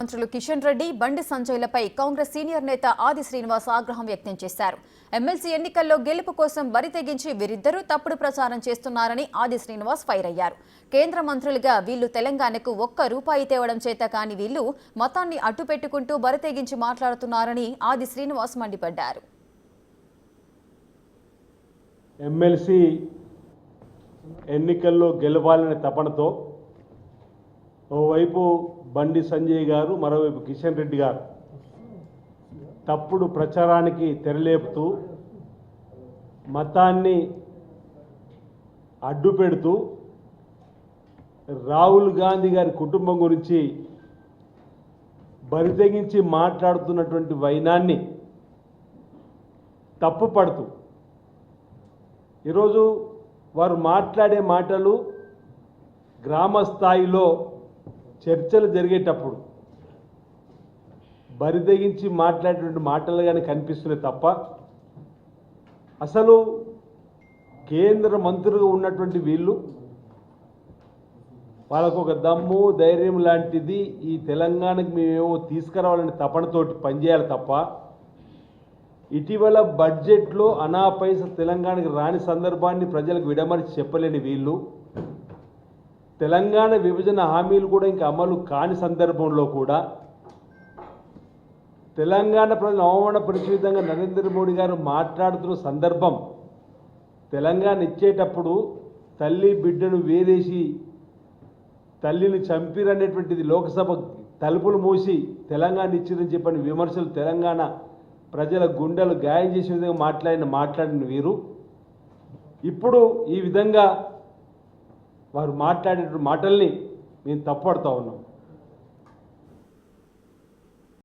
మంత్రులు కిషన్ రెడ్డి, బండి సంజయ్లపై కాంగ్రెస్ సీనియర్ నేత ఆది శ్రీనివాస్ ఆగ్రహం వ్యక్తం చేశారు. ఎమ్మెల్సీ ఎన్నికల్లో గెలుపు కోసం బరి తెగించి వీరిద్దరూ తప్పుడు ప్రచారం చేస్తున్నారని ఆది శ్రీనివాస్ ఫైర్ అయ్యారు. కేంద్ర మంత్రులుగా వీళ్లు తెలంగాణకు ₹1 తేవడం చేత కాని వీళ్లు మతాన్ని అడ్డుపెట్టుకుంటూ బరి తెగించి మాట్లాడుతున్నారని ఆది శ్రీనివాస్ మండిపడ్డారు. ఎమ్మెల్సీ ఎన్నికల్లో గెలవాలనే తపనతో ఓవైపు బండి సంజయ్ గారు, మరోవైపు కిషన్ రెడ్డి గారు తప్పుడు ప్రచారానికి తెరలేపుతూ మతాన్ని అడ్డుపెడుతూ రాహుల్ గాంధీ గారి కుటుంబం గురించి బరితెగించి మాట్లాడుతున్నటువంటి వైనాన్ని తప్పుపడుతూ ఈరోజు వారు మాట్లాడే మాటలు గ్రామ స్థాయిలో చర్చలు జరిగేటప్పుడు బరితెగించి మాట్లాడేటువంటి మాటలుగానే కనిపిస్తున్నాయి తప్ప అసలు కేంద్ర మంత్రులుగా ఉన్నటువంటి వీళ్ళు వాళ్ళకు ఒక దమ్ము ధైర్యం లాంటిది ఈ తెలంగాణకు మేమేమో తీసుకురావాలని తపనతోటి పనిచేయాలి తప్ప ఇటీవల బడ్జెట్లో అనా పైస తెలంగాణకు రాని సందర్భాన్ని ప్రజలకు విడమర్చి చెప్పలేని వీళ్ళు తెలంగాణ విభజన హామీలు కూడా ఇంకా అమలు కాని సందర్భంలో కూడా తెలంగాణ ప్రజలను అవమానపరిచే విధంగా నరేంద్ర మోడీ గారు మాట్లాడుతున్న సందర్భం తెలంగాణ ఇచ్చేటప్పుడు తల్లి బిడ్డను వేరేసి తల్లిని చంపిరనేటువంటిది లోక్సభ తలుపులు మూసి తెలంగాణ ఇచ్చిరని చెప్పని విమర్శలు తెలంగాణ ప్రజల గుండెలు గాయం చేసే విధంగా మాట్లాడిన వీరు ఇప్పుడు ఈ విధంగా వారు మాట్లాడే మాటల్ని మేము తప్పుపడుతూ ఉన్నాం.